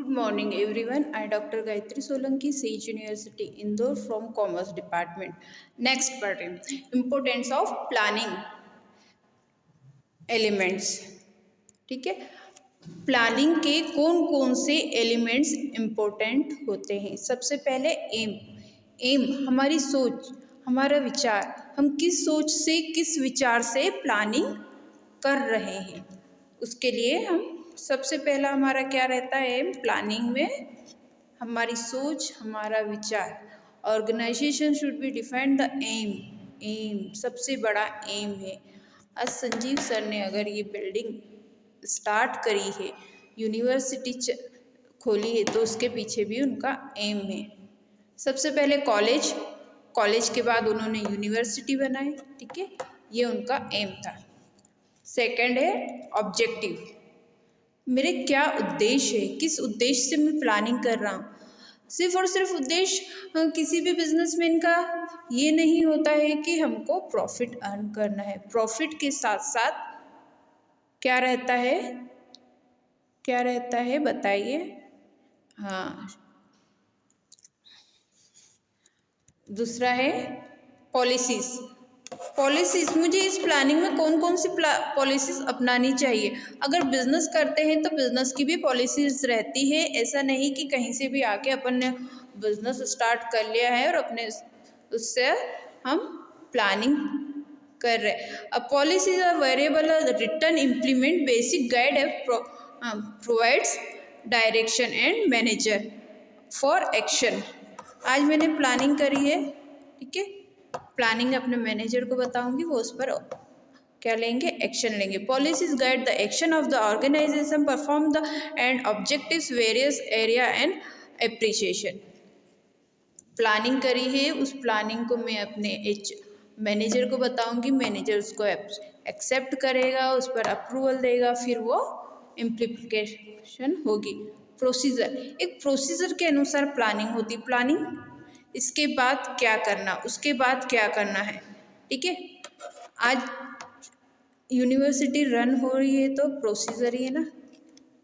morning everyone. I Dr. Gayatri Solanki, Sage University, Indore from Commerce Department. Next part, importance of planning elements. ठीक है, planning के कौन कौन से elements important होते हैं। सबसे पहले एम हमारी सोच, हमारा विचार, हम किस सोच से किस विचार से प्लानिंग कर रहे हैं, उसके लिए हम सबसे पहला हमारा क्या रहता है प्लानिंग में, हमारी सोच, हमारा विचार। Organisation should be define the aim सबसे बड़ा एम है। आज संजीव सर ने अगर ये बिल्डिंग स्टार्ट करी है, यूनिवर्सिटी खोली है, तो उसके पीछे भी उनका एम है। सबसे पहले कॉलेज के बाद उन्होंने यूनिवर्सिटी बनाई, ठीक है, ये उनका एम था। सेकंड है ऑब्जेक्टिव, मेरे क्या उद्देश्य है, किस उद्देश्य से मैं प्लानिंग कर रहा हूँ। सिर्फ और सिर्फ उद्देश्य किसी भी बिजनेसमैन का ये नहीं होता है कि हमको प्रॉफिट अर्न करना है। प्रॉफिट के साथ साथ क्या रहता है बताइए। हाँ, दूसरा है पॉलिसीज मुझे इस प्लानिंग में कौन कौन सी पॉलिसीज अपनानी चाहिए। अगर बिजनेस करते हैं तो बिजनेस की भी पॉलिसीज रहती है। ऐसा नहीं कि कहीं से भी आके अपन ने बिजनेस स्टार्ट कर लिया है और अपने उससे हम प्लानिंग कर रहे। अब policies are variable written implement basic guide provides direction and manager for action. आज मैंने प्लानिंग करी है, ठीक है, प्लानिंग अपने मैनेजर को बताऊंगी, वो उस पर क्या लेंगे, एक्शन लेंगे। Policies guide the action of the organisation, perform the end objectives various area and appreciation. Planning करी है, उस प्लानिंग को मैं अपने मैनेजर को बताऊंगी, मैनेजर उसको एक्सेप्ट करेगा, उस पर अप्रूवल देगा, फिर वो इम्प्लीकेशन होगी। प्रोसीजर, एक प्रोसीजर के अनुसार प्लानिंग होती। प्लानिंग इसके बाद क्या करना, उसके बाद क्या करना है, ठीक है। आज यूनिवर्सिटी रन हो रही है तो प्रोसीजर ही है ना।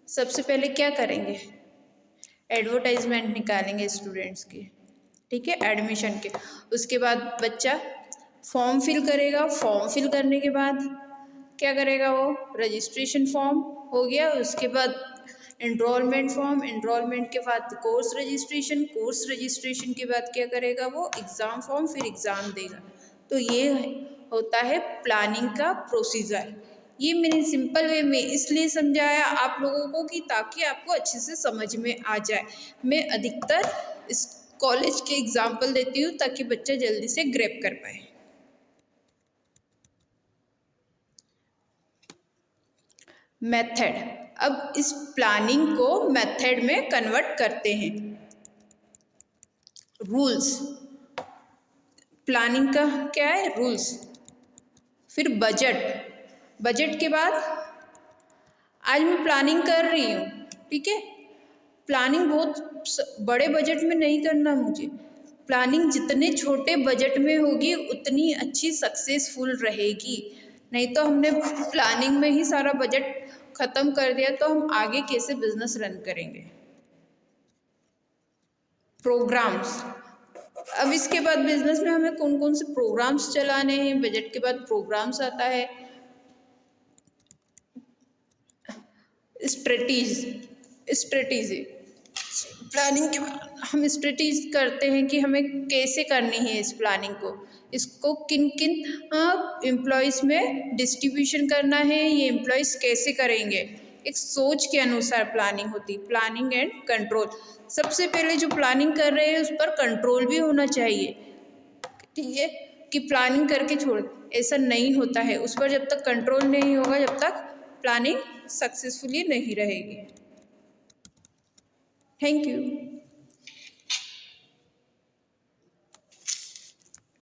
सबसे पहले क्या करेंगे, एडवर्टाइजमेंट निकालेंगे स्टूडेंट्स की, ठीक है, एडमिशन के। उसके बाद बच्चा फॉर्म फिल करेगा, फॉर्म फिल करने के बाद क्या करेगा, वो रजिस्ट्रेशन फॉर्म हो गया। उसके बाद एनरोलमेंट फॉर्म, एनरोलमेंट के बाद कोर्स रजिस्ट्रेशन के बाद क्या करेगा, वो एग्ज़ाम फॉर्म, फिर एग्ज़ाम देगा। तो ये होता है प्लानिंग का प्रोसीजर। ये मैंने सिंपल वे में इसलिए समझाया आप लोगों को कि ताकि आपको अच्छे से समझ में आ जाए। मैं अधिकतर इस कॉलेज के एग्जाम्पल देती हूँ ताकि बच्चा जल्दी से ग्रैब कर पाए। मेथड, अब इस प्लानिंग को मेथड में कन्वर्ट करते हैं। रूल्स, प्लानिंग का क्या है, रूल्स। फिर बजट के बाद आज मैं प्लानिंग कर रही हूँ, ठीक है, प्लानिंग बहुत बड़े बजट में नहीं करना मुझे। प्लानिंग जितने छोटे बजट में होगी उतनी अच्छी सक्सेसफुल रहेगी। नहीं तो हमने प्लानिंग में ही सारा बजट ख़त्म कर दिया तो हम आगे कैसे बिजनेस रन करेंगे। प्रोग्राम्स, अब इसके बाद बिजनेस में हमें कौन कौन से प्रोग्राम्स चलाने हैं। बजट के बाद प्रोग्राम्स आता है। स्ट्रेटेजी, प्लानिंग के बाद हम स्ट्रेटेजी करते हैं कि हमें कैसे करनी है इस प्लानिंग को, इसको किन एम्प्लॉयज़ में डिस्ट्रीब्यूशन करना है, ये एम्प्लॉयज़ कैसे करेंगे। एक सोच के अनुसार प्लानिंग होती। प्लानिंग एंड कंट्रोल, सबसे पहले जो प्लानिंग कर रहे हैं उस पर कंट्रोल भी होना चाहिए, ठीक है, कि प्लानिंग करके छोड़, ऐसा नहीं होता है। उस पर जब तक कंट्रोल नहीं होगा जब तक प्लानिंग सक्सेसफुली नहीं रहेगी। Thank you.